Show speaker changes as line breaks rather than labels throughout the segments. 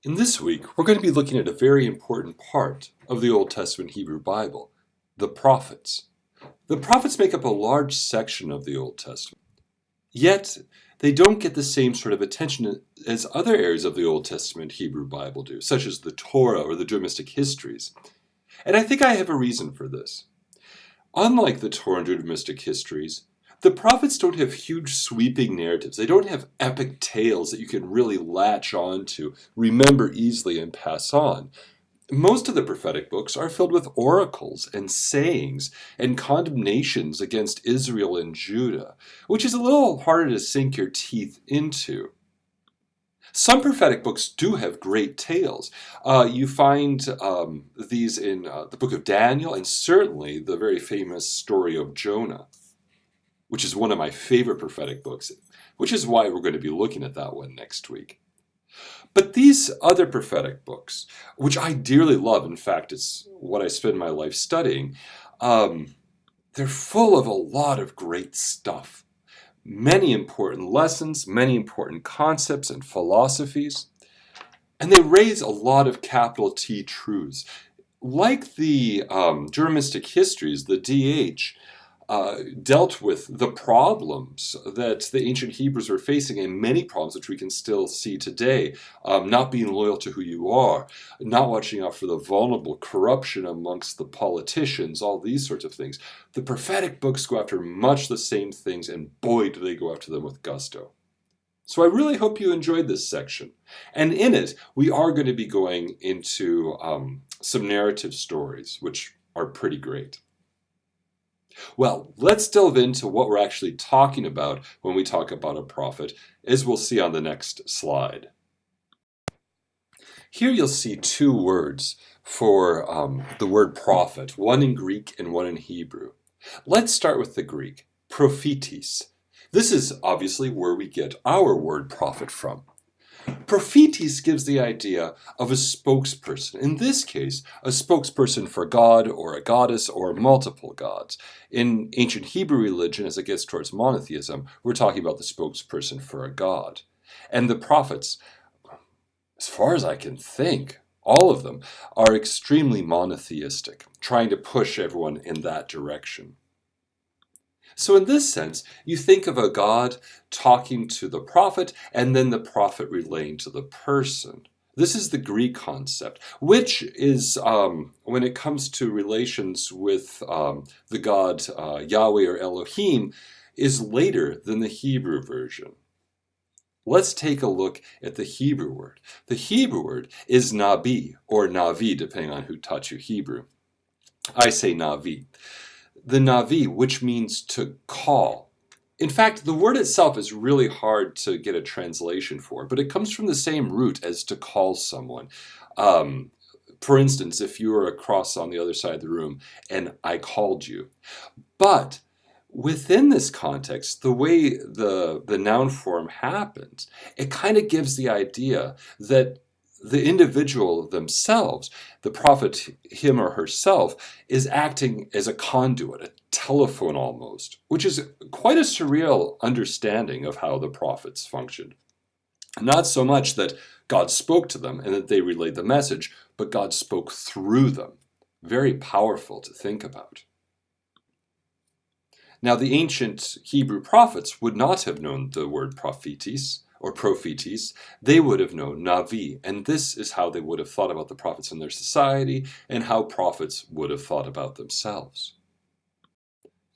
In this week, we're going to be looking at a very important part of the Old Testament Hebrew Bible, the prophets. The prophets make up a large section of the Old Testament, yet they don't get the same sort of attention as other areas of the Old Testament Hebrew Bible do, such as the Torah or the Judaistic histories. And I think I have a reason for this. Unlike the Torah and Judaistic histories, the prophets don't have huge sweeping narratives. They don't have epic tales that you can really latch on to, remember easily, and pass on. Most of the prophetic books are filled with oracles and sayings and condemnations against Israel and Judah, which is a little harder to sink your teeth into. Some prophetic books do have great tales. You find these in the book of Daniel, and certainly the very famous story of Jonah, which is one of my favorite prophetic books, which is why we're going to be looking at that one next week. But these other prophetic books, which I dearly love, in fact, it's what I spend my life studying, they're full of a lot of great stuff. Many important lessons, many important concepts and philosophies, and they raise a lot of capital T truths. Like the Judaistic histories, the DH, dealt with the problems that the ancient Hebrews were facing, and many problems which we can still see today. Not being loyal to who you are, not watching out for the vulnerable, corruption amongst the politicians, all these sorts of things. The prophetic books go after much the same things, and boy, do they go after them with gusto. So I really hope you enjoyed this section. And in it, we are going to be going into some narrative stories, which are pretty great. Well, let's delve into what we're actually talking about when we talk about a prophet, as we'll see on the next slide. Here you'll see two words for the word prophet, one in Greek and one in Hebrew. Let's start with the Greek, prophetis. This is obviously where we get our word prophet from. Prophetis gives the idea of a spokesperson. In this case, a spokesperson for God or a goddess or multiple gods. In ancient Hebrew religion, as it gets towards monotheism, we're talking about the spokesperson for a god. And the prophets, as far as I can think, all of them are extremely monotheistic, trying to push everyone in that direction. So in this sense, you think of a God talking to the prophet, and then the prophet relaying to the person. This is the Greek concept, which is, when it comes to relations with the God Yahweh or Elohim, is later than the Hebrew version. Let's take a look at the Hebrew word. The Hebrew word is nabi, or navi, depending on who taught you Hebrew. I say navi. The navi, which means to call. In fact, the word itself is really hard to get a translation for, but it comes from the same root as to call someone. For instance, if you were across on the other side of the room and I called you. But within this context, the way the noun form happens, it kind of gives the idea that the individual themselves, the prophet, him or herself, is acting as a conduit, a telephone almost, which is quite a surreal understanding of how the prophets functioned. Not so much that God spoke to them and that they relayed the message, but God spoke through them. Very powerful to think about. Now, the ancient Hebrew prophets would not have known the word prophetis, or prophetis. They would have known navi, and this is how they would have thought about the prophets in their society and how prophets would have thought about themselves.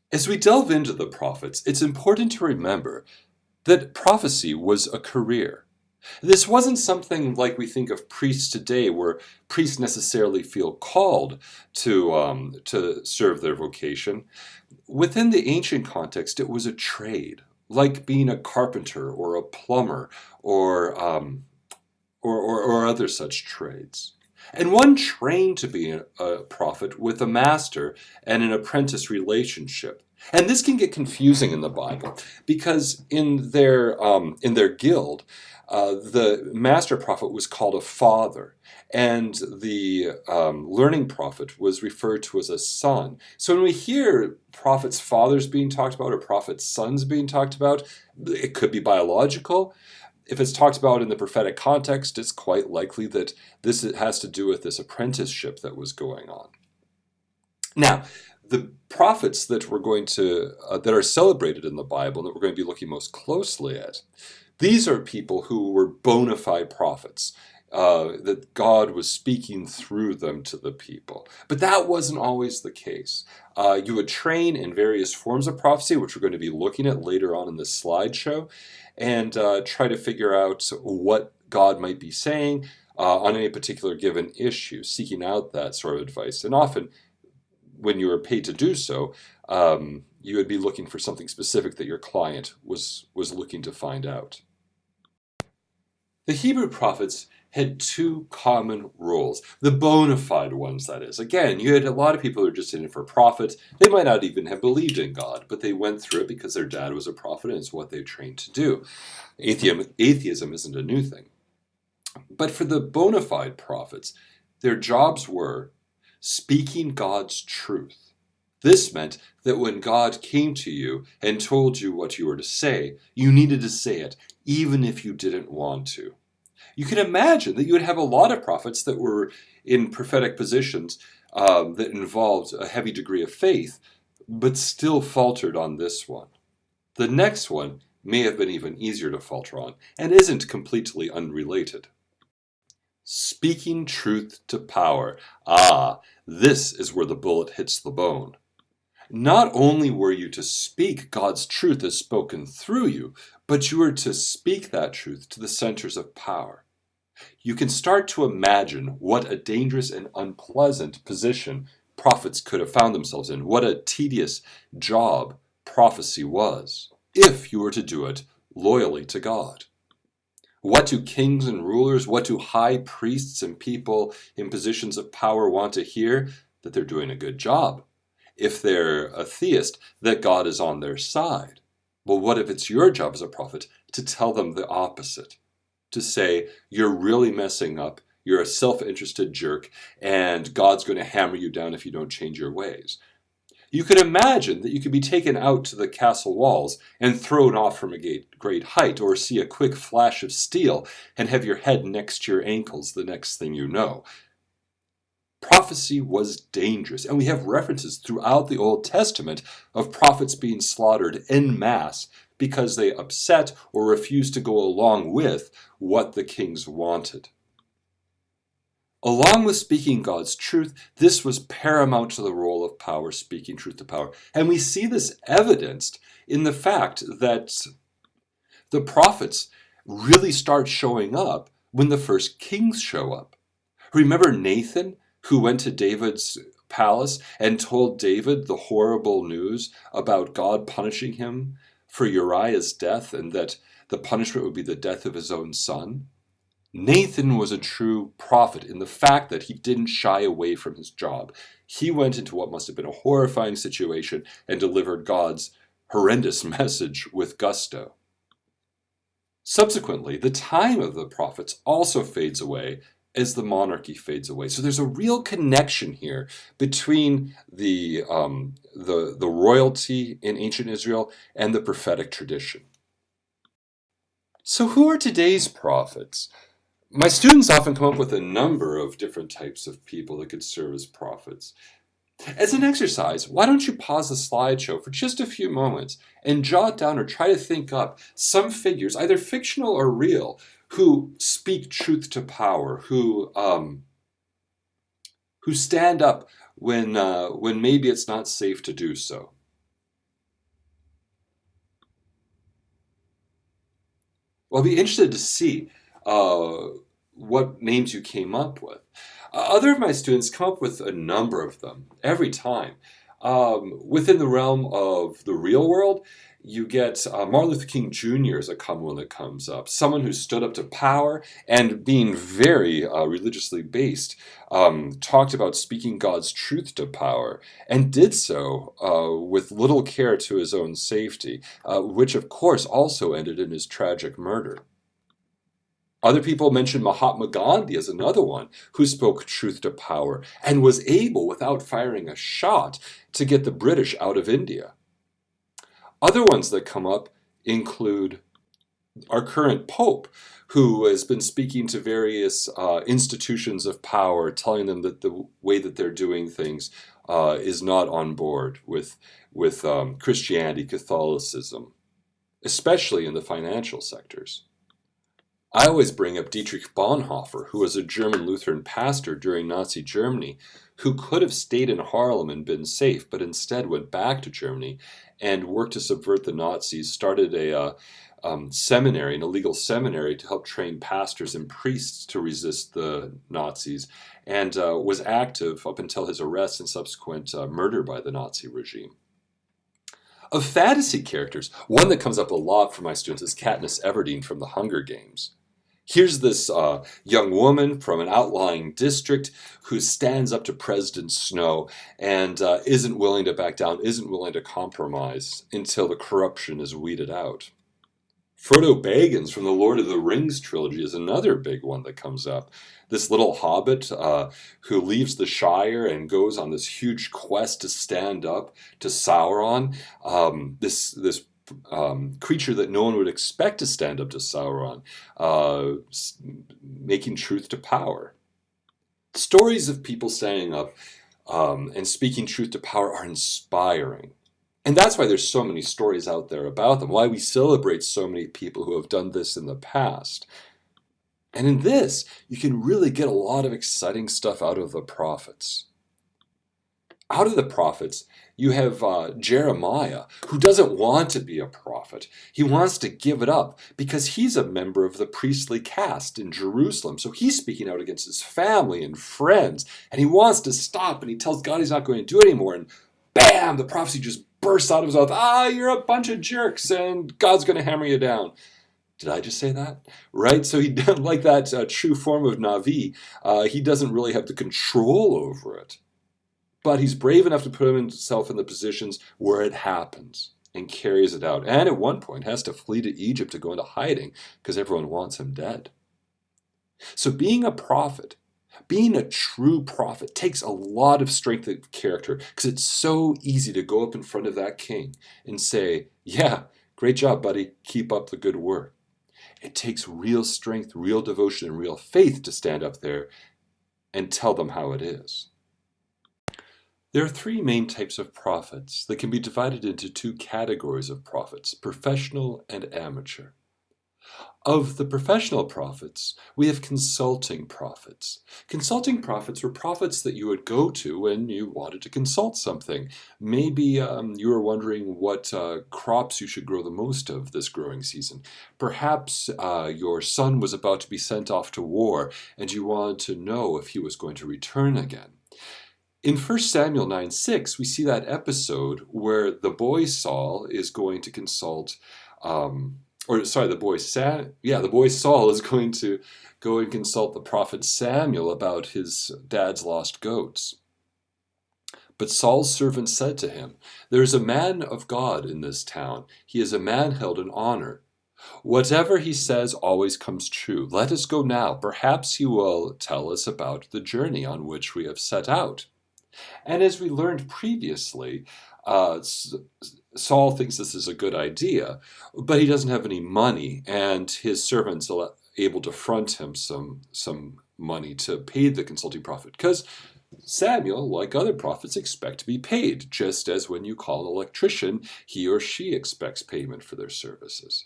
As we delve into the prophets, it's important to remember that prophecy was a career. This wasn't something like we think of priests today, where priests necessarily feel called to serve their vocation. Within the ancient context, it was a trade, like being a carpenter or a plumber or other such trades. And one trained to be a prophet with a master and an apprentice relationship. And this can get confusing in the Bible, because in their guild, the master prophet was called a father, and the learning prophet was referred to as a son. So when we hear prophets' fathers being talked about or prophets' sons being talked about, it could be biological. If it's talked about in the prophetic context, it's quite likely that this has to do with this apprenticeship that was going on. Now, the prophets that we're going to that are celebrated in the Bible that we're going to be looking most closely at, these are people who were bona fide prophets, that God was speaking through them to the people. But that wasn't always the case. You would train in various forms of prophecy, which we're going to be looking at later on in this slideshow, and try to figure out what God might be saying on any particular given issue, seeking out that sort of advice. And often, when you were paid to do so, you would be looking for something specific that your client was looking to find out. The Hebrew prophets had two common roles, the bona fide ones, that is. Again, you had a lot of people who were just in it for profit. They might not even have believed in God, but they went through it because their dad was a prophet and it's what they trained to do. Atheism isn't a new thing. But for the bona fide prophets, their jobs were speaking God's truth. This meant that when God came to you and told you what you were to say, you needed to say it, even if you didn't want to. You can imagine that you would have a lot of prophets that were in prophetic positions that involved a heavy degree of faith, but still faltered on this one. The next one may have been even easier to falter on, and isn't completely unrelated. Speaking truth to power. This is where the bullet hits the bone. Not only were you to speak God's truth as spoken through you, but you were to speak that truth to the centers of power. You can start to imagine what a dangerous and unpleasant position prophets could have found themselves in, what a tedious job prophecy was, if you were to do it loyally to God. What do kings and rulers, what do high priests and people in positions of power want to hear? That they're doing a good job. If they're a theist, that God is on their side. Well, what if it's your job as a prophet to tell them the opposite? To say, you're really messing up, you're a self-interested jerk, and God's going to hammer you down if you don't change your ways. You could imagine that you could be taken out to the castle walls and thrown off from a great height, or see a quick flash of steel and have your head next to your ankles the next thing you know. Prophecy was dangerous, and we have references throughout the Old Testament of prophets being slaughtered en masse because they upset or refused to go along with what the kings wanted. Along with speaking God's truth, this was paramount to the role of power, speaking truth to power. And we see this evidenced in the fact that the prophets really start showing up when the first kings show up. Remember Nathan, who went to David's palace and told David the horrible news about God punishing him for Uriah's death, and that the punishment would be the death of his own son? Nathan was a true prophet in the fact that he didn't shy away from his job. He went into what must have been a horrifying situation and delivered God's horrendous message with gusto. Subsequently, the time of the prophets also fades away as the monarchy fades away. So there's a real connection here between the royalty in ancient Israel and the prophetic tradition. So who are today's prophets? My students often come up with a number of different types of people that could serve as prophets. As an exercise, why don't you pause the slideshow for just a few moments and jot down or try to think up some figures, either fictional or real, who speak truth to power, who stand up when maybe it's not safe to do so. Well, I'll be interested to see what names you came up with. Other of my students come up with a number of them every time. Within the realm of the real world, you get Martin Luther King Jr. is a common one that comes up. Someone who stood up to power and, being very religiously based, talked about speaking God's truth to power, and did so with little care to his own safety, which of course also ended in his tragic murder. Other people mention Mahatma Gandhi as another one who spoke truth to power and was able, without firing a shot, to get the British out of India. Other ones that come up include our current Pope, who has been speaking to various institutions of power, telling them that the way that they're doing things is not on board with Christianity, Catholicism, especially in the financial sectors. I always bring up Dietrich Bonhoeffer, who was a German Lutheran pastor during Nazi Germany, who could have stayed in Haarlem and been safe, but instead went back to Germany and worked to subvert the Nazis, started a seminary, an illegal seminary, to help train pastors and priests to resist the Nazis, and was active up until his arrest and subsequent murder by the Nazi regime. Of fantasy characters, one that comes up a lot for my students is Katniss Everdeen from the Hunger Games. Here's this young woman from an outlying district who stands up to President Snow and isn't willing to back down, isn't willing to compromise until the corruption is weeded out. Frodo Baggins from the Lord of the Rings trilogy is another big one that comes up. This little hobbit who leaves the Shire and goes on this huge quest to stand up to Sauron, this creature that no one would expect to stand up to Sauron, making truth to power. Stories of people standing up and speaking truth to power are inspiring. And that's why there's so many stories out there about them, why we celebrate so many people who have done this in the past. And in this, you can really get a lot of exciting stuff out of the prophets. Out of the prophets, you have Jeremiah, who doesn't want to be a prophet. He wants to give it up because he's a member of the priestly caste in Jerusalem. So he's speaking out against his family and friends, and he wants to stop, and he tells God he's not going to do it anymore. And bam, the prophecy just bursts out of his mouth. You're a bunch of jerks, and God's going to hammer you down. Did I just say that? Right? So he doesn't like that true form of Navi. He doesn't really have the control over it. But he's brave enough to put himself in the positions where it happens and carries it out. And at one point has to flee to Egypt to go into hiding because everyone wants him dead. So being a prophet, being a true prophet, takes a lot of strength of character because it's so easy to go up in front of that king and say, yeah, great job, buddy. Keep up the good work. It takes real strength, real devotion, and real faith to stand up there and tell them how it is. There are three main types of prophets that can be divided into two categories of prophets, professional and amateur. Of the professional prophets, we have consulting prophets. Consulting prophets were prophets that you would go to when you wanted to consult something. Maybe you were wondering what crops you should grow the most of this growing season. Perhaps your son was about to be sent off to war and you wanted to know if he was going to return again. In 1 Samuel 9:6, we see that episode where the boy Saul is going to consult, the boy Saul is going to go and consult the prophet Samuel about his dad's lost goats. But Saul's servant said to him, "There is a man of God in this town. He is a man held in honor. Whatever he says always comes true. Let us go now. Perhaps he will tell us about the journey on which we have set out." And as we learned previously, Saul thinks this is a good idea, but he doesn't have any money, and his servants are able to front him some money to pay the consulting prophet, because Samuel, like other prophets, expect to be paid, just as when you call an electrician, he or she expects payment for their services.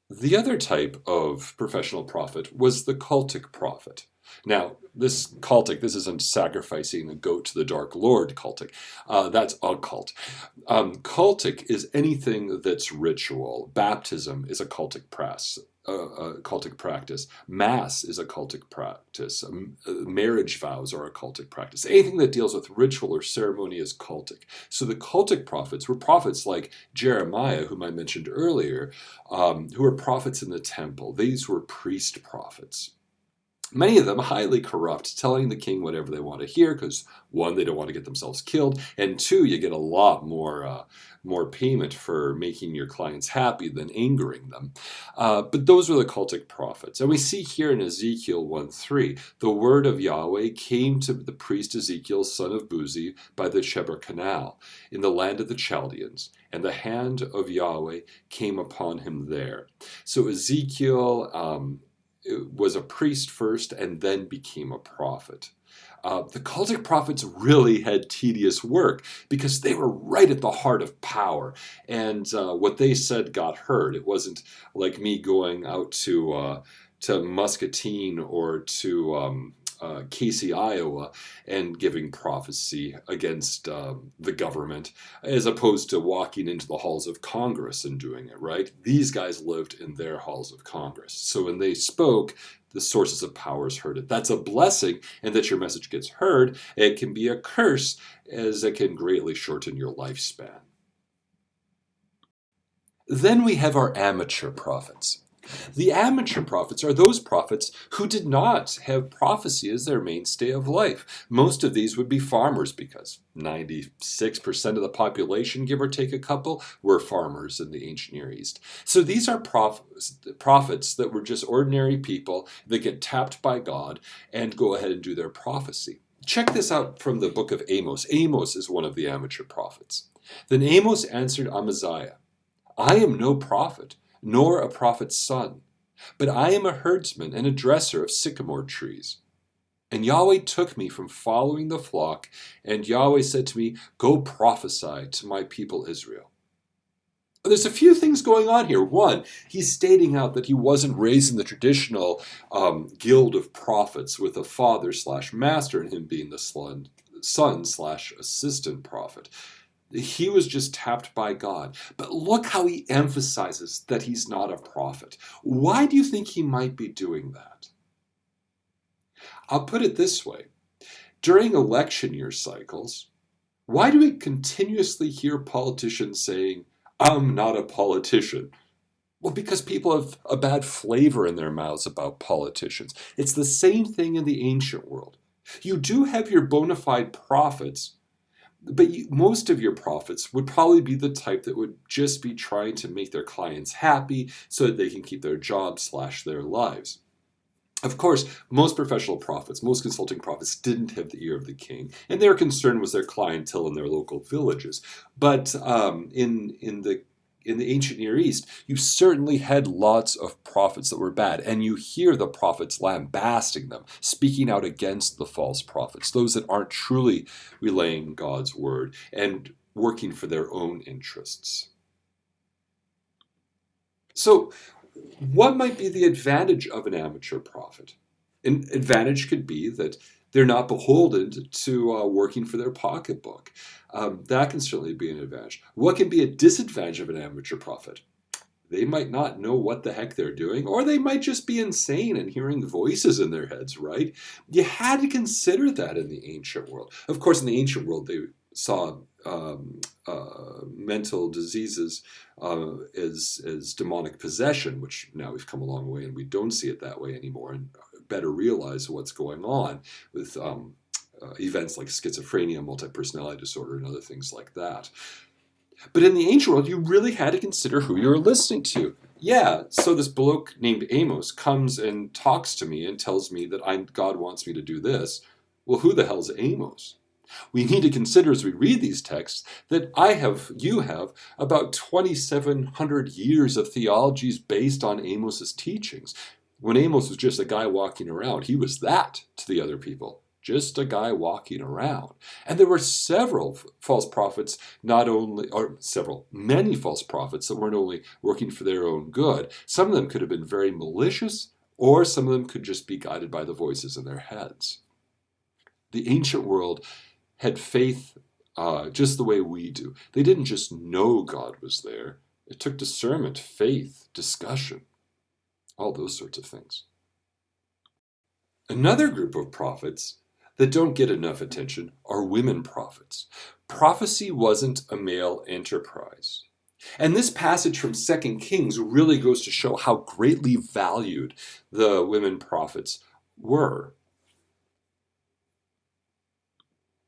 The other type of professional prophet was the cultic prophet. Now, this cultic, this isn't sacrificing a goat to the Dark Lord cultic. That's a cult. Cultic is anything that's ritual. Baptism is a cultic practice. Mass is a cultic practice. Marriage vows are a cultic practice. Anything that deals with ritual or ceremony is cultic. So the cultic prophets were prophets like Jeremiah, whom I mentioned earlier, who were prophets in the temple. These were priest prophets. Many of them highly corrupt, telling the king whatever they want to hear because, one, they don't want to get themselves killed, and two, you get a lot more payment for making your clients happy than angering them. But those were the cultic prophets. And we see here in Ezekiel 1:3, the word of Yahweh came to the priest Ezekiel, son of Buzi, by the Chebar Canal, in the land of the Chaldeans, and the hand of Yahweh came upon him there. So Ezekiel was a priest first and then became a prophet. The cultic prophets really had tedious work because they were right at the heart of power, and what they said got heard. It wasn't like me going out to Muscatine or to Casey, Iowa, and giving prophecy against the government, as opposed to walking into the halls of Congress and doing it, right? These guys lived in their halls of Congress. So when they spoke, the sources of powers heard it. That's a blessing, and that your message gets heard. It can be a curse, as it can greatly shorten your lifespan. Then we have our amateur prophets. The amateur prophets are those prophets who did not have prophecy as their mainstay of life. Most of these would be farmers because 96% of the population, give or take a couple, were farmers in the ancient Near East. So these are prophets that were just ordinary people that get tapped by God and go ahead and do their prophecy. Check this out from the book of Amos. Amos is one of the amateur prophets. Then Amos answered Amaziah, I am no prophet, nor a prophet's son, but I am a herdsman and a dresser of sycamore trees. And Yahweh took me from following the flock, and Yahweh said to me, go prophesy to my people Israel. There's a few things going on here. One, he's stating out that he wasn't raised in the traditional guild of prophets with a father/master and him being the son/assistant prophet. He was just tapped by God. But look how he emphasizes that he's not a prophet. Why do you think he might be doing that? I'll put it this way. During election year cycles, why do we continuously hear politicians saying, I'm not a politician? Well, because people have a bad flavor in their mouths about politicians. It's the same thing in the ancient world. You do have your bona fide prophets, but most of your prophets would probably be the type that would just be trying to make their clients happy so that they can keep their jobs/their lives. Of course, most professional prophets, most consulting prophets didn't have the ear of the king, and their concern was their clientele in their local villages. But in the ancient Near East, you certainly had lots of prophets that were bad, and you hear the prophets lambasting them, speaking out against the false prophets, those that aren't truly relaying God's word and working for their own interests. So, what might be the advantage of an amateur prophet? An advantage could be that they're not beholden to working for their pocketbook. That can certainly be an advantage. What can be a disadvantage of an amateur prophet? They might not know what the heck they're doing, or they might just be insane and hearing voices in their heads, right? You had to consider that in the ancient world. Of course, in the ancient world, they saw mental diseases as demonic possession, which now we've come a long way and we don't see it that way anymore and better realize what's going on with events like schizophrenia, multi-personality disorder, and other things like that. But in the ancient world, you really had to consider who you were listening to. Yeah, so this bloke named Amos comes and talks to me and tells me that God wants me to do this. Well, who the hell's Amos? We need to consider as we read these texts that you have about 2,700 years of theologies based on Amos's teachings. When Amos was just a guy walking around, he was that to the other people. Just a guy walking around. And there were several false prophets, many false prophets that weren't only working for their own good. Some of them could have been very malicious, or some of them could just be guided by the voices in their heads. The ancient world had faith just the way we do. They didn't just know God was there. It took discernment, faith, discussion, all those sorts of things. Another group of prophets that don't get enough attention are women prophets. Prophecy wasn't a male enterprise. And this passage from 2 Kings really goes to show how greatly valued the women prophets were.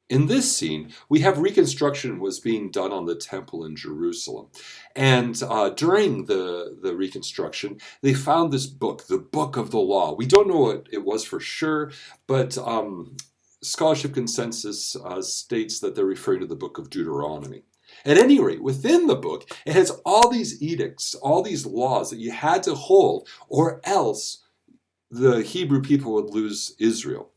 In this scene, we have reconstruction was being done on the temple in Jerusalem. And during the reconstruction, they found this book, the Book of the Law. We don't know what it was for sure, but scholarship consensus states that they're referring to the Book of Deuteronomy. At any rate, within the book, it has all these edicts, all these laws that you had to hold, or else the Hebrew people would lose Israel.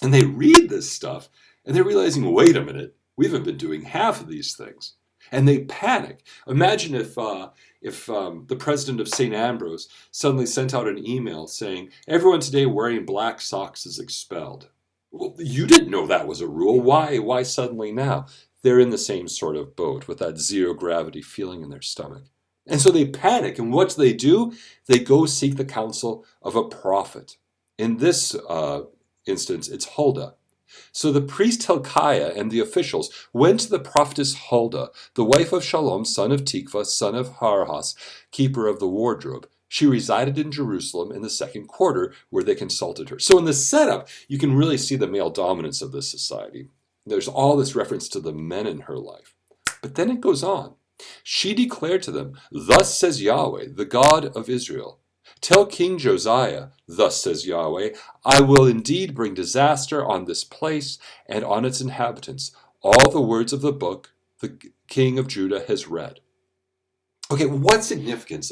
And they read this stuff, and they're realizing, wait a minute, we haven't been doing half of these things. And they panic. Imagine if the president of St. Ambrose suddenly sent out an email saying, everyone today wearing black socks is expelled. Well, you didn't know that was a rule. Why suddenly now? They're in the same sort of boat with that zero gravity feeling in their stomach. And so they panic. And what do? They go seek the counsel of a prophet. In this instance, it's Huldah. So the priest Hilkiah and the officials went to the prophetess Huldah, the wife of Shallum, son of Tikva, son of Harhas, keeper of the wardrobe. She resided in Jerusalem in the second quarter, where they consulted her. So in the setup, you can really see the male dominance of this society. There's all this reference to the men in her life. But then it goes on. She declared to them, thus says Yahweh, the God of Israel, tell King Josiah, thus says Yahweh, I will indeed bring disaster on this place and on its inhabitants. All the words of the book the king of Judah has read. Okay, what's significant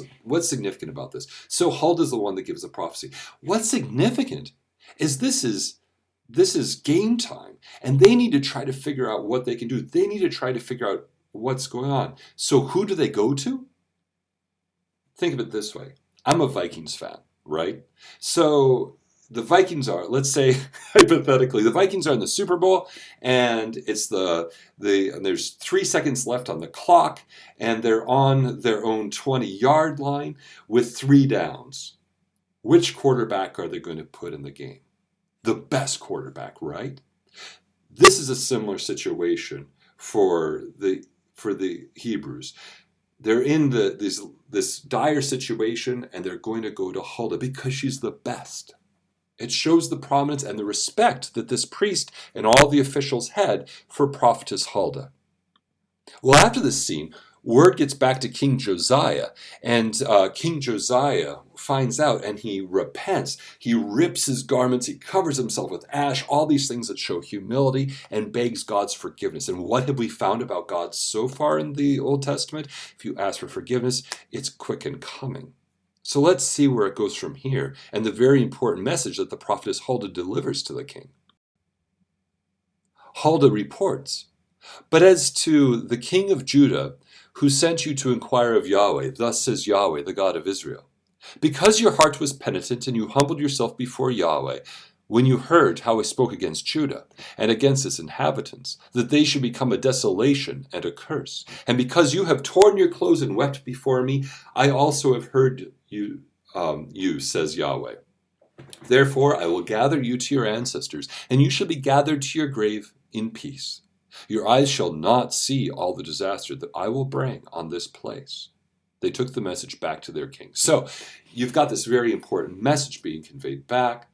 about this? So Huldah is the one that gives the prophecy. What's significant is this is game time, and they need to try to figure out what they can do. They need to try to figure out what's going on. So who do they go to? Think of it this way. I'm a Vikings fan, right? So the Vikings are, let's say, hypothetically, the Vikings are in the Super Bowl, and it's and there's 3 seconds left on the clock, and they're on their own 20-yard line with 3 downs. Which quarterback are they going to put in the game? The best quarterback, right? This is a similar situation for the Hebrews. They're in this dire situation, and they're going to go to Huldah because she's the best. It shows the prominence and the respect that this priest and all the officials had for prophetess Huldah. Well, after this scene, word gets back to King Josiah, and King Josiah finds out, and he repents. He rips his garments, he covers himself with ash, all these things that show humility, and begs God's forgiveness. And what have we found about God so far in the Old Testament? If you ask for forgiveness, it's quick and coming. So let's see where it goes from here, and the very important message that the prophetess Huldah delivers to the king. Huldah reports, but as to the king of Judah, who sent you to inquire of Yahweh, thus says Yahweh, the God of Israel, because your heart was penitent and you humbled yourself before Yahweh, when you heard how I spoke against Judah and against its inhabitants, that they should become a desolation and a curse, and because you have torn your clothes and wept before me, I also have heard you, says Yahweh. Therefore I will gather you to your ancestors, and you shall be gathered to your grave in peace. Your eyes shall not see all the disaster that I will bring on this place. They took the message back to their king. So you've got this very important message being conveyed back.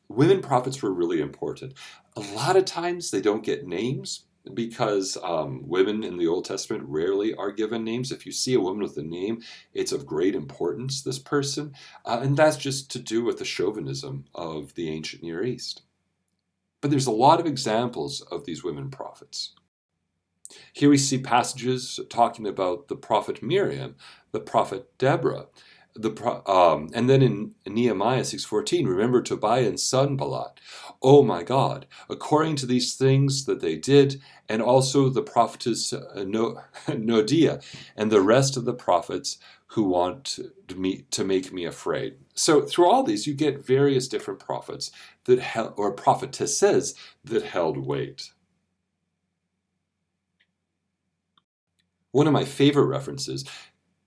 Women prophets were really important. A lot of times they don't get names because women in the Old Testament rarely are given names. If you see a woman with a name, it's of great importance, this person. And that's just to do with the chauvinism of the ancient Near East. But there's a lot of examples of these women prophets. Here we see passages talking about the prophet Miriam, the prophet Deborah, and then in Nehemiah 6:14, remember Tobiah and Sanballat. Oh my God, according to these things that they did, and also the prophetess Noadiah, and the rest of the prophets who want to make me afraid. So through all these, you get various different prophets or prophetesses that held weight. One of my favorite references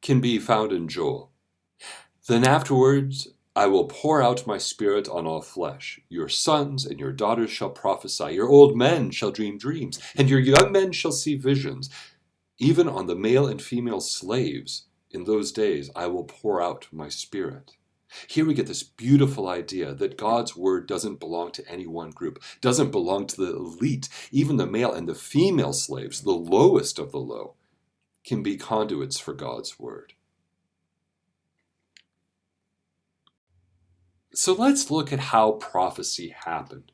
can be found in Joel. Then afterwards I will pour out my spirit on all flesh. Your sons and your daughters shall prophesy. Your old men shall dream dreams, and your young men shall see visions. Even on the male and female slaves in those days I will pour out my spirit. Here we get this beautiful idea that God's word doesn't belong to any one group, doesn't belong to the elite. Even the male and the female slaves, the lowest of the low, can be conduits for God's word. So let's look at how prophecy happened.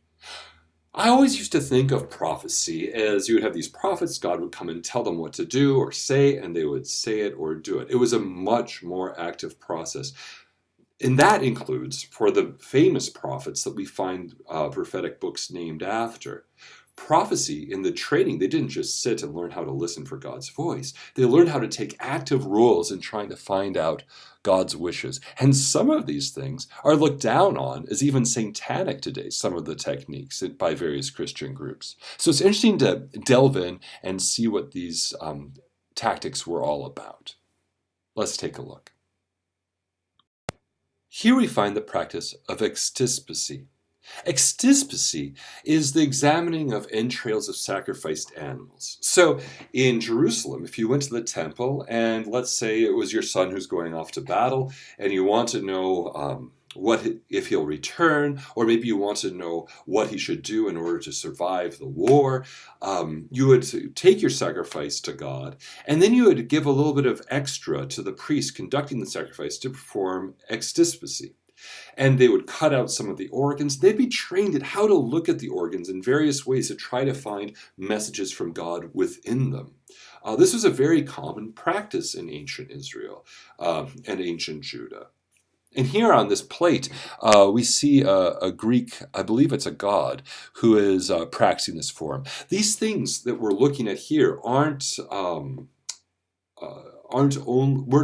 I always used to think of prophecy as you would have these prophets, God would come and tell them what to do or say, and they would say it or do it. It was a much more active process. And that includes, for the famous prophets that we find prophetic books named after, prophecy in the training. They didn't just sit and learn how to listen for God's voice. They learned how to take active roles in trying to find out God's wishes. And some of these things are looked down on as even satanic today, some of the techniques by various Christian groups. So it's interesting to delve in and see what these tactics were all about. Let's take a look. Here we find the practice of extispicy. Extispicy is the examining of entrails of sacrificed animals. So in Jerusalem, if you went to the temple and let's say it was your son who's going off to battle and you want to know if he'll return, or maybe you want to know what he should do in order to survive the war, you would take your sacrifice to God, and then you would give a little bit of extra to the priest conducting the sacrifice to perform extispicy. And they would cut out some of the organs. They'd be trained at how to look at the organs in various ways to try to find messages from God within them. This was a very common practice in ancient Israel and ancient Judah. And here on this plate, we see a Greek, I believe it's a god, who is practicing this form. These things that we're looking at here weren't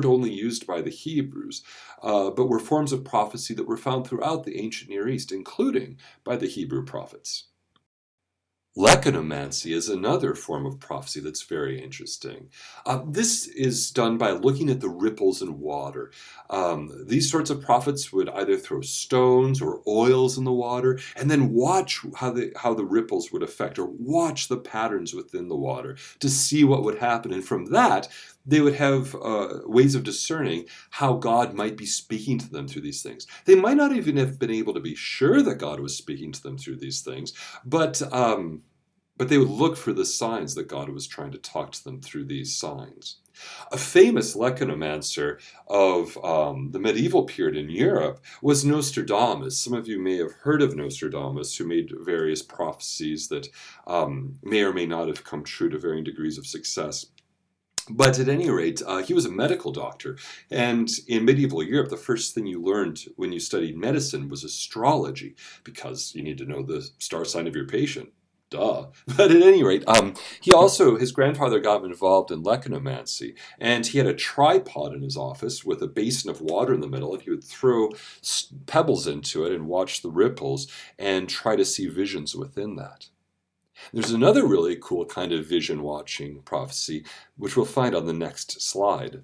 only used by the Hebrews, but were forms of prophecy that were found throughout the ancient Near East, including by the Hebrew prophets. LECANOMANCY is another form of prophecy that's very interesting. This is done by looking at the ripples in water. These sorts of prophets would either throw stones or oils in the water and then watch how the ripples would affect, or watch the patterns within the water to see what would happen. And from that, they would have ways of discerning how God might be speaking to them through these things. They might not even have been able to be sure that God was speaking to them through these things, but they would look for the signs that God was trying to talk to them through these signs. A famous lecanomancer of the medieval period in Europe was Nostradamus. Some of you may have heard of Nostradamus, who made various prophecies that may or may not have come true to varying degrees of success. But at any rate, he was a medical doctor, and in medieval Europe, the first thing you learned when you studied medicine was astrology, because you need to know the star sign of your patient. Duh. But at any rate, his grandfather got him involved in lecanomancy, and he had a tripod in his office with a basin of water in the middle, and he would throw pebbles into it and watch the ripples and try to see visions within that. There's another really cool kind of vision watching prophecy, which we'll find on the next slide.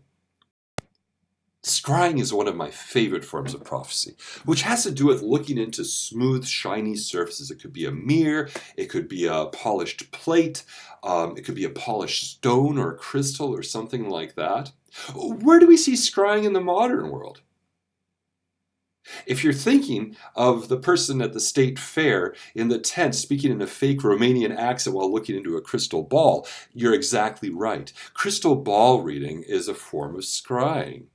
Scrying is one of my favorite forms of prophecy, which has to do with looking into smooth, shiny surfaces. It could be a mirror, it could be a polished plate, it could be a polished stone or a crystal or something like that. Where do we see scrying in the modern world? If you're thinking of the person at the state fair in the tent speaking in a fake Romanian accent while looking into a crystal ball, you're exactly right. Crystal ball reading is a form of scrying.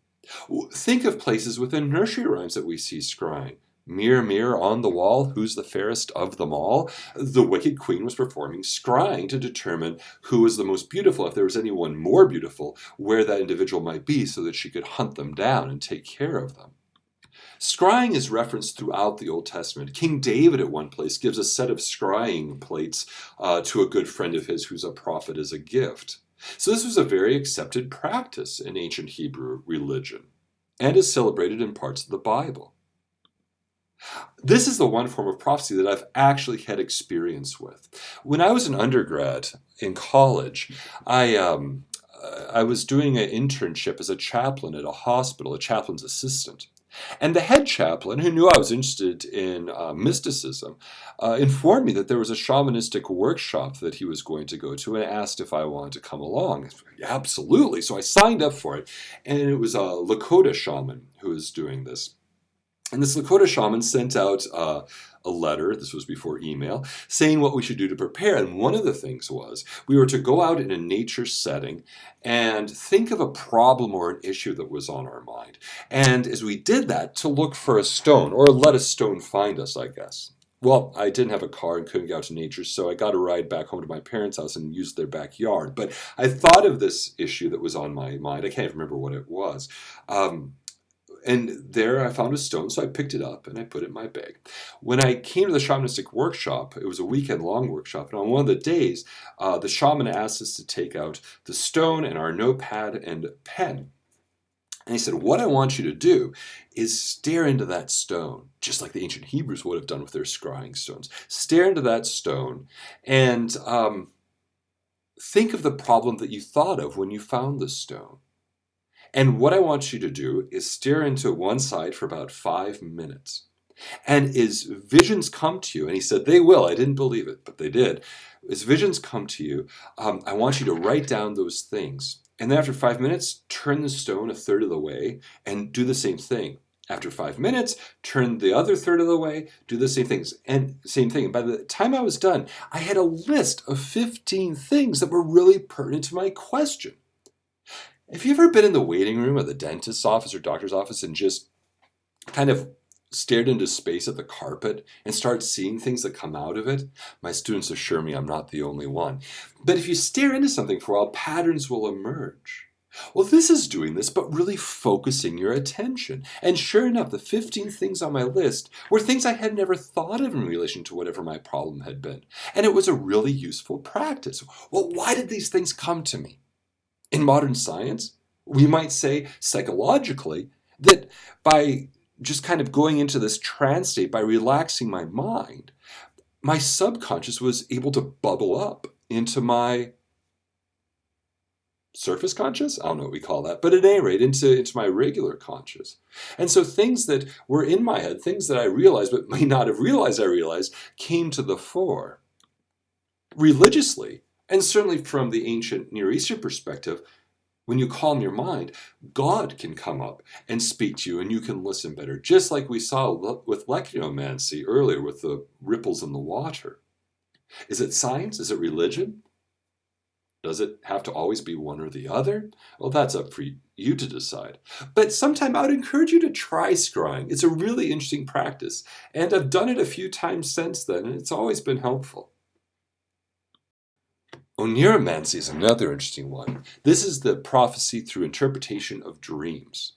Think of places within nursery rhymes that we see scrying. Mirror, mirror on the wall, who's the fairest of them all? The wicked queen was performing scrying to determine who was the most beautiful, if there was anyone more beautiful, where that individual might be, so that she could hunt them down and take care of them. Scrying is referenced throughout the Old Testament. King David at one place gives a set of scrying plates to a good friend of his who's a prophet as a gift. So this was a very accepted practice in ancient Hebrew religion and is celebrated in parts of the Bible. This is the one form of prophecy that I've actually had experience with. When I was an undergrad in college, I was doing an internship as a chaplain at a hospital, a chaplain's assistant. And the head chaplain, who knew I was interested in mysticism, informed me that there was a shamanistic workshop that he was going to go to and asked if I wanted to come along. Yeah, absolutely. So I signed up for it. And it was a Lakota shaman who was doing this. And this Lakota shaman sent out a letter, this was before email, saying what we should do to prepare. And one of the things was we were to go out in a nature setting and think of a problem or an issue that was on our mind. And as we did that, to look for a stone, or let a stone find us, I guess. Well, I didn't have a car and couldn't get out to nature, so I got a ride back home to my parents' house and used their backyard. But I thought of this issue that was on my mind. I can't remember what it was. And there I found a stone, so I picked it up and I put it in my bag. When I came to the shamanistic workshop, it was a weekend-long workshop, and on one of the days, the shaman asked us to take out the stone and our notepad and pen. And he said, what I want you to do is stare into that stone, just like the ancient Hebrews would have done with their scrying stones. Stare into that stone and think of the problem that you thought of when you found the stone. And what I want you to do is stare into one side for about 5 minutes. And as visions come to you, and he said they will, I didn't believe it, but they did. As visions come to you, I want you to write down those things. And then after 5 minutes, turn the stone a third of the way and do the same thing. After 5 minutes, turn the other third of the way, do the same things, and same thing. And by the time I was done, I had a list of 15 things that were really pertinent to my question. Have you ever been in the waiting room of the dentist's office or doctor's office and just kind of stared into space at the carpet and started seeing things that come out of it? My students assure me I'm not the only one. But if you stare into something for a while, patterns will emerge. Well, this is doing this, but really focusing your attention. And sure enough, the 15 things on my list were things I had never thought of in relation to whatever my problem had been. And it was a really useful practice. Well, why did these things come to me? In modern science, we might say psychologically that by just kind of going into this trance state, by relaxing my mind, my subconscious was able to bubble up into my surface conscious? I don't know what we call that, but at any rate, into my regular conscious. And so things that were in my head, things that I realized but may not have realized I realized, came to the fore. Religiously, and certainly from the ancient Near Eastern perspective, when you calm your mind, God can come up and speak to you and you can listen better. Just like we saw with LECANOMANCY earlier with the ripples in the water. Is it science? Is it religion? Does it have to always be one or the other? Well, that's up for you to decide. But sometime I would encourage you to try scrying. It's a really interesting practice. And I've done it a few times since then, and it's always been helpful. ONEIROMANCY is another interesting one. This is the prophecy through interpretation of dreams.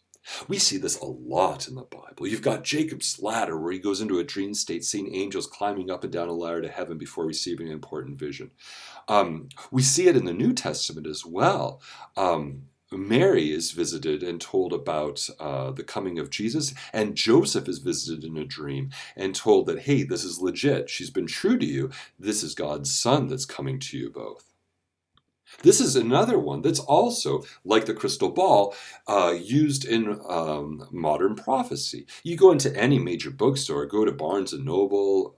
We see this a lot in the Bible. You've got Jacob's ladder, where he goes into a dream state, seeing angels climbing up and down a ladder to heaven before receiving an important vision. We see it in the New Testament as well. Mary is visited and told about the coming of Jesus, and Joseph is visited in a dream and told that, hey, this is legit. She's been true to you. This is God's son that's coming to you both. This is another one that's also, like the crystal ball, used in modern prophecy. You go into any major bookstore, go to Barnes & Noble,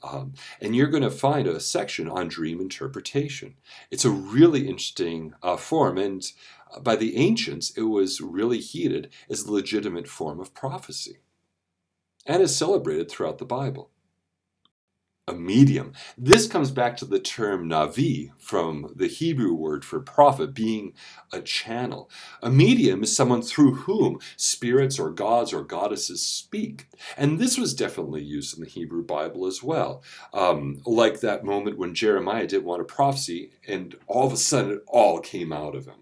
and you're going to find a section on dream interpretation. It's a really interesting form, and by the ancients, it was really heeded as a legitimate form of prophecy, and is celebrated throughout the Bible. A medium. This comes back to the term navi from the Hebrew word for prophet, being a channel. A medium is someone through whom spirits or gods or goddesses speak. And this was definitely used in the Hebrew Bible as well. Like that moment when Jeremiah didn't want a prophecy and all of a sudden it all came out of him.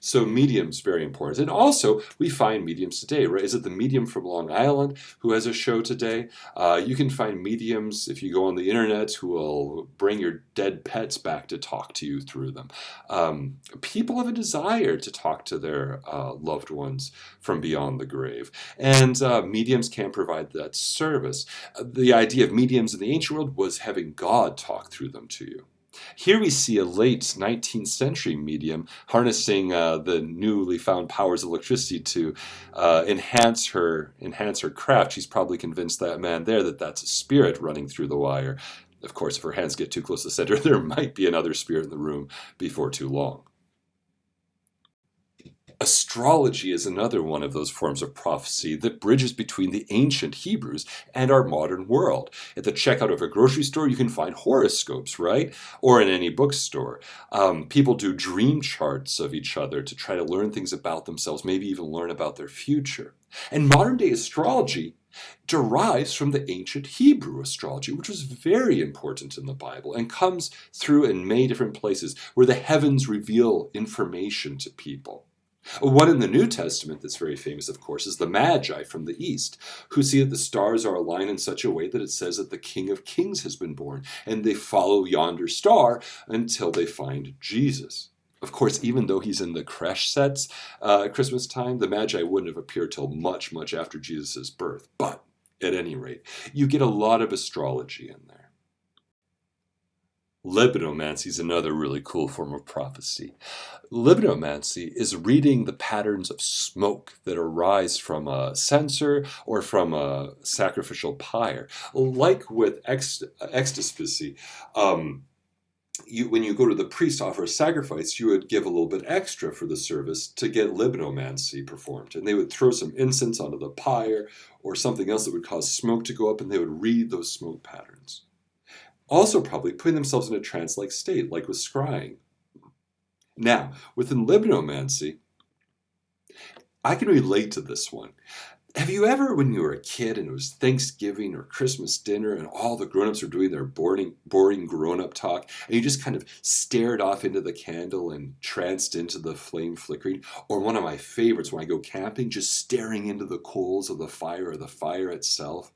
So medium's very important. And also, we find mediums today, right? Is it the medium from Long Island who has a show today? You can find mediums, if you go on the internet, who will bring your dead pets back to talk to you through them. People have a desire to talk to their loved ones from beyond the grave. And mediums can provide that service. The idea of mediums in the ancient world was having God talk through them to you. Here we see a late 19th century medium harnessing the newly found powers of electricity to enhance her craft. She's probably convinced that man there that that's a spirit running through the wire. Of course, if her hands get too close to the center, there might be another spirit in the room before too long. Astrology is another one of those forms of prophecy that bridges between the ancient Hebrews and our modern world. At the checkout of a grocery store, you can find horoscopes, right? Or in any bookstore. People do dream charts of each other to try to learn things about themselves, maybe even learn about their future. And modern day astrology derives from the ancient Hebrew astrology, which was very important in the Bible and comes through in many different places where the heavens reveal information to people. One in the New Testament that's very famous, of course, is the Magi from the East, who see that the stars are aligned in such a way that it says that the King of Kings has been born, and they follow yonder star until they find Jesus. Of course, even though he's in the creche sets at Christmas time, the Magi wouldn't have appeared till much, much after Jesus' birth. But at any rate, you get a lot of astrology in there. Libanomancy is another really cool form of prophecy. Libanomancy is reading the patterns of smoke that arise from a censer or from a sacrificial pyre. Like with EXTISPICY, when you go to the priest to offer a sacrifice, you would give a little bit extra for the service to get libanomancy performed. And they would throw some incense onto the pyre or something else that would cause smoke to go up, and they would read those smoke patterns. Also probably putting themselves in a trance-like state, like with scrying. Now, within libanomancy, I can relate to this one. Have you ever, when you were a kid and it was Thanksgiving or Christmas dinner and all the grown-ups are doing their boring grown-up talk, and you just kind of stared off into the candle and tranced into the flame flickering? Or one of my favorites when I go camping, just staring into the coals of the fire or the fire itself?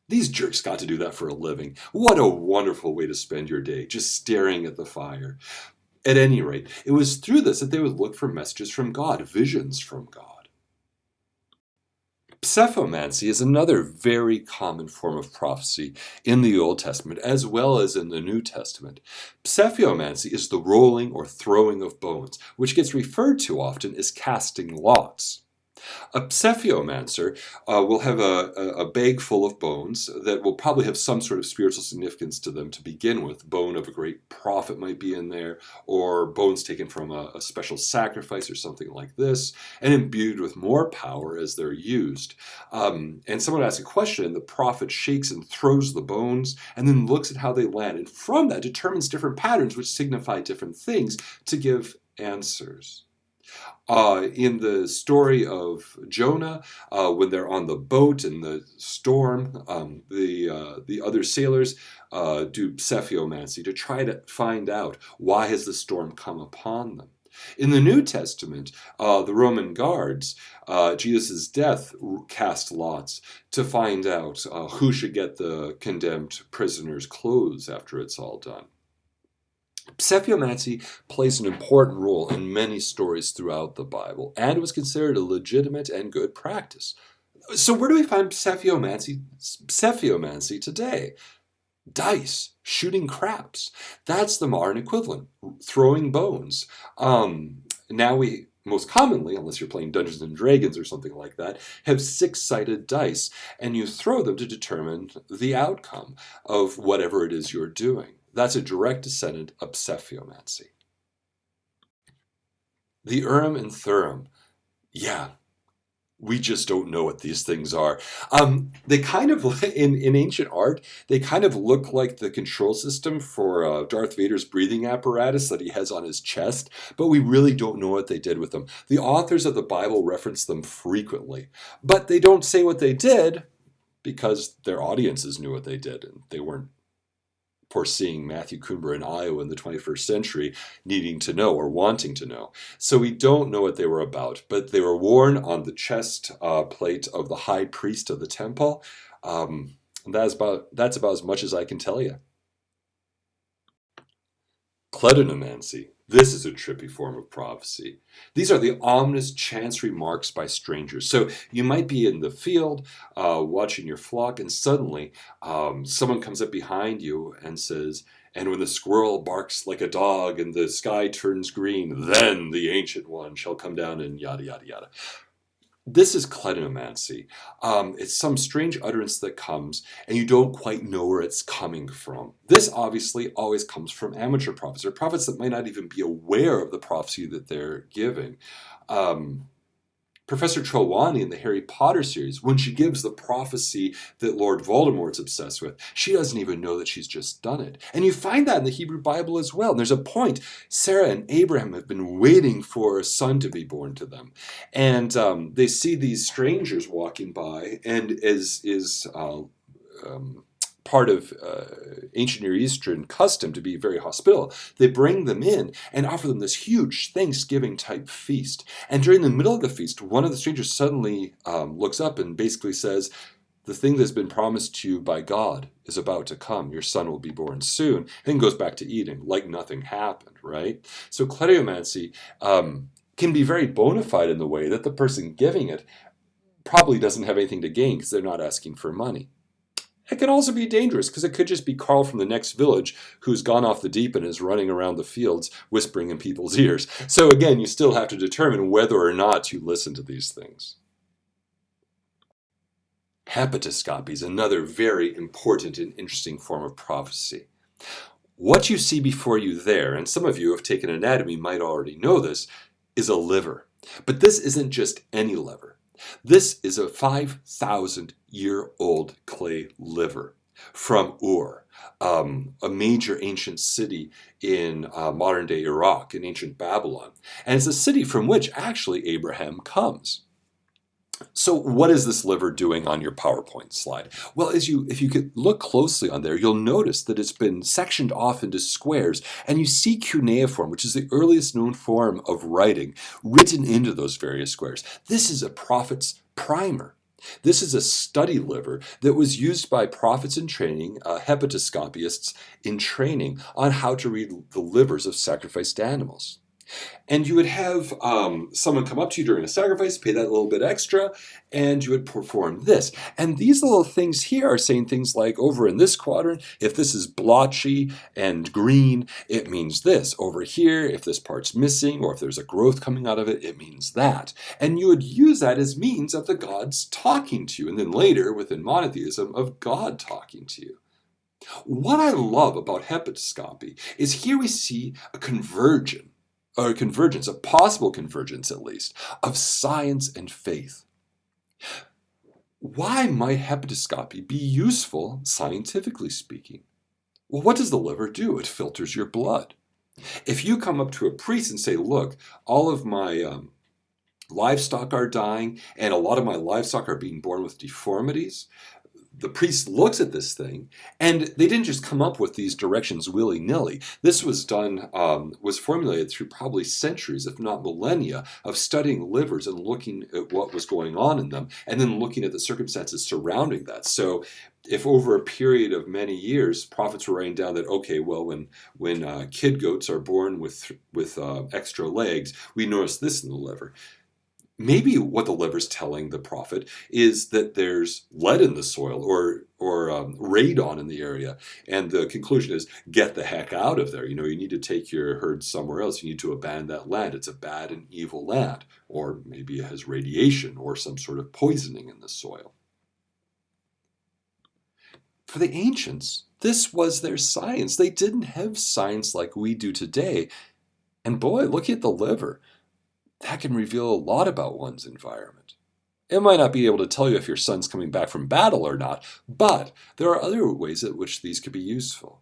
These jerks got to do that for a living. What a wonderful way to spend your day, just staring at the fire. At any rate, it was through this that they would look for messages from God, visions from God. PSEPHOMANCY is another very common form of prophecy in the Old Testament as well as in the New Testament. PSEPHOMANCY is the rolling or throwing of bones, which gets referred to often as casting lots. A psephomancer will have a bag full of bones that will probably have some sort of spiritual significance to them to begin with. Bone of a great prophet might be in there, or bones taken from a special sacrifice or something like this, and imbued with more power as they're used. And someone asks a question, and the prophet shakes and throws the bones, and then looks at how they land, and from that determines different patterns which signify different things to give answers. In the story of Jonah, when they're on the boat in the storm, the other sailors do psephomancy to try to find out why has the storm come upon them. In the New Testament, the Roman guards, Jesus' death, cast lots to find out who should get the condemned prisoner's clothes after it's all done. Psephomancy plays an important role in many stories throughout the Bible and was considered a legitimate and good practice. So where do we find psephomancy today? Dice, shooting craps. That's the modern equivalent. Throwing bones. Now we most commonly, unless you're playing Dungeons and Dragons or something like that, have six-sided dice, and you throw them to determine the outcome of whatever it is you're doing. That's a direct descendant of psephomancy. The URIM and THURIM. Yeah, we just don't know what these things are. They kind of, in ancient art, they kind of look like the control system for Darth Vader's breathing apparatus that he has on his chest, but we really don't know what they did with them. The authors of the Bible reference them frequently, but they don't say what they did because their audiences knew what they did, and they weren't foreseeing Matthew Coomber in Iowa in the 21st century needing to know or wanting to know. So we don't know what they were about, but they were worn on the chest plate of the high priest of the temple. And that's about as much as I can tell you. CLEDONOMANCY. This is a trippy form of prophecy. These are the ominous chance remarks by strangers. So you might be in the field watching your flock, and suddenly someone comes up behind you and says, "And when the squirrel barks like a dog and the sky turns green, then the Ancient One shall come down," and yada, yada, yada. This is CLEDONOMANCY. It's some strange utterance that comes, and you don't quite know where it's coming from. This obviously always comes from amateur prophets, or prophets that might not even be aware of the prophecy that they're giving. Professor Trelawney in the Harry Potter series, when she gives the prophecy that Lord Voldemort's obsessed with, she doesn't even know that she's just done it. And you find that in the Hebrew Bible as well. And there's a point, Sarah and Abraham have been waiting for a son to be born to them. And they see these strangers walking by, and is part of ancient Near Eastern custom to be very hospitable. They bring them in and offer them this huge Thanksgiving type feast. And during the middle of the feast, one of the strangers suddenly looks up and basically says, the thing that's been promised to you by God is about to come. Your son will be born soon. And then goes back to eating like nothing happened, right? So Cledonomancy can be very bona fide in the way that the person giving it probably doesn't have anything to gain because they're not asking for money. It can also be dangerous because it could just be Carl from the next village who's gone off the deep and is running around the fields whispering in people's ears. So again, you still have to determine whether or not to listen to these things. Hepatoscopy is another very important and interesting form of prophecy. What you see before you there, and some of you who have taken anatomy might already know this, is a liver. But this isn't just any liver. This is a 5,000-year-old clay liver from Ur, a major ancient city in modern-day Iraq, in ancient Babylon. And it's a city from which actually Abraham comes. So what is this liver doing on your PowerPoint slide? Well, if you could look closely on there, you'll notice that it's been sectioned off into squares, and you see cuneiform, which is the earliest known form of writing, written into those various squares. This is a prophet's primer. This is a study liver that was used by prophets in training, hepatoscopists in training, on how to read the livers of sacrificed animals. And you would have someone come up to you during a sacrifice, pay that little bit extra, and you would perform this. And these little things here are saying things like, over in this quadrant, if this is blotchy and green, it means this. Over here, if this part's missing, or if there's a growth coming out of it, it means that. And you would use that as means of the gods talking to you, and then later, within monotheism, of God talking to you. What I love about hepatoscopy is here we see a convergence, a possible convergence at least, of science and faith. Why might hepatoscopy be useful, scientifically speaking? Well, what does the liver do? It filters your blood. If you come up to a priest and say, look, all of my livestock are dying, and a lot of my livestock are being born with deformities, the priest looks at this thing, and they didn't just come up with these directions willy-nilly. This was done, was formulated through probably centuries, if not millennia, of studying livers and looking at what was going on in them, and then looking at the circumstances surrounding that. So if over a period of many years, prophets were writing down that, okay, well, when kid goats are born with extra legs, we notice this in the liver. Maybe what the liver's telling the prophet is that there's lead in the soil or radon in the area. And the conclusion is, get the heck out of there. You need to take your herd somewhere else. You need to abandon that land. It's a bad and evil land. Or maybe it has radiation or some sort of poisoning in the soil. For the ancients, this was their science. They didn't have science like we do today. And boy, look at the liver. That can reveal a lot about one's environment. It might not be able to tell you if your son's coming back from battle or not, but there are other ways at which these could be useful.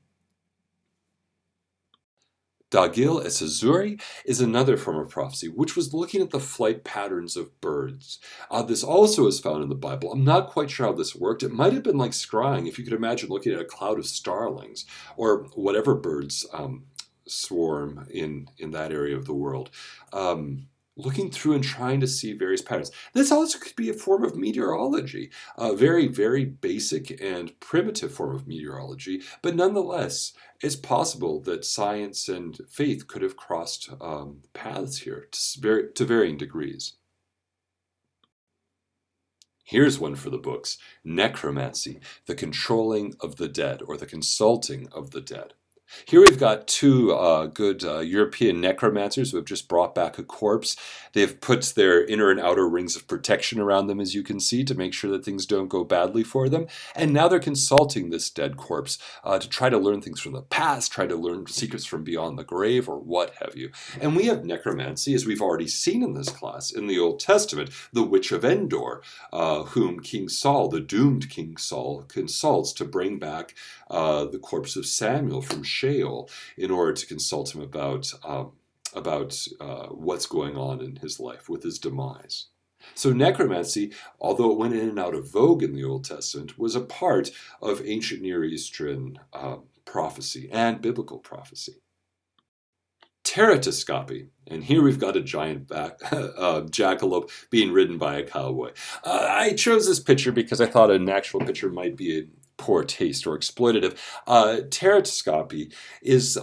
DAGIL ASTROLOGY is another form of prophecy, which was looking at the flight patterns of birds. This also is found in the Bible. I'm not quite sure how this worked. It might have been like scrying, if you could imagine looking at a cloud of starlings, or whatever birds swarm in that area of the world. Looking through and trying to see various patterns. This also could be a form of meteorology, a very, very basic and primitive form of meteorology, but nonetheless, it's possible that science and faith could have crossed paths here to varying degrees. Here's one for the books: Necromancy, the controlling of the dead, or the consulting of the dead. Here we've got two good European necromancers who have just brought back a corpse. They've put their inner and outer rings of protection around them, as you can see, to make sure that things don't go badly for them. And now they're consulting this dead corpse to try to learn things from the past, try to learn secrets from beyond the grave, or what have you. And we have necromancy, as we've already seen in this class, in the Old Testament, the Witch of Endor, whom King Saul, the doomed King Saul, consults to bring back the corpse of Samuel from Sheol in order to consult him about what's going on in his life with his demise. So necromancy, although it went in and out of vogue in the Old Testament, was a part of ancient Near Eastern prophecy and biblical prophecy. Teratoscopy, and here we've got a giant jackalope being ridden by a cowboy. I chose this picture because I thought an actual picture might be in poor taste or exploitative. Teratoscopy is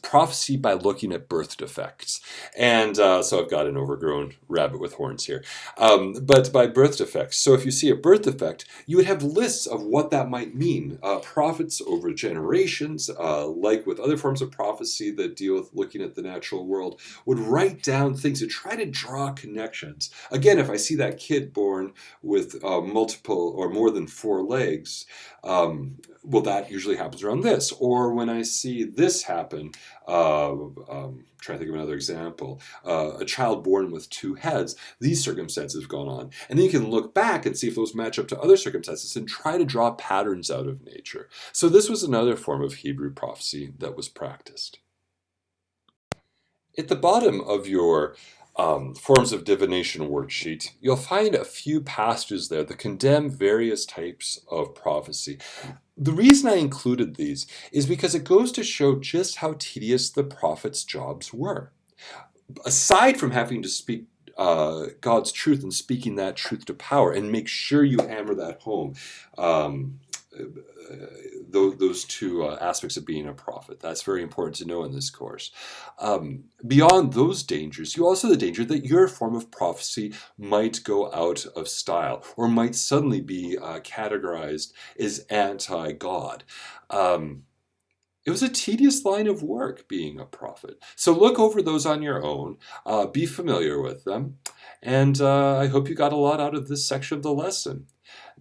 prophecy by looking at birth defects. And so I've got an overgrown rabbit with horns here. But by birth defects. So if you see a birth defect, you would have lists of what that might mean. Prophets over generations, like with other forms of prophecy that deal with looking at the natural world, would write down things to try to draw connections. Again, if I see that kid born with multiple or more than 4 legs, well, that usually happens around this. Or when I see this happen, trying to think of another example, a child born with 2 heads, these circumstances have gone on. And then you can look back and see if those match up to other circumstances and try to draw patterns out of nature. So this was another form of Hebrew prophecy that was practiced. At the bottom of your forms of divination worksheet, you'll find a few passages there that condemn various types of prophecy. The reason I included these is because it goes to show just how tedious the prophets' jobs were. Aside from having to speak God's truth and speaking that truth to power, and make sure you hammer that home, those two aspects of being a prophet. That's very important to know in this course. Beyond those dangers, you also have the danger that your form of prophecy might go out of style or might suddenly be categorized as anti-God. It was a tedious line of work being a prophet. So look over those on your own, be familiar with them, and I hope you got a lot out of this section of the lesson.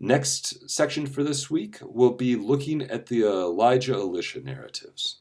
Next section for this week will be looking at the Elijah-Elisha narratives.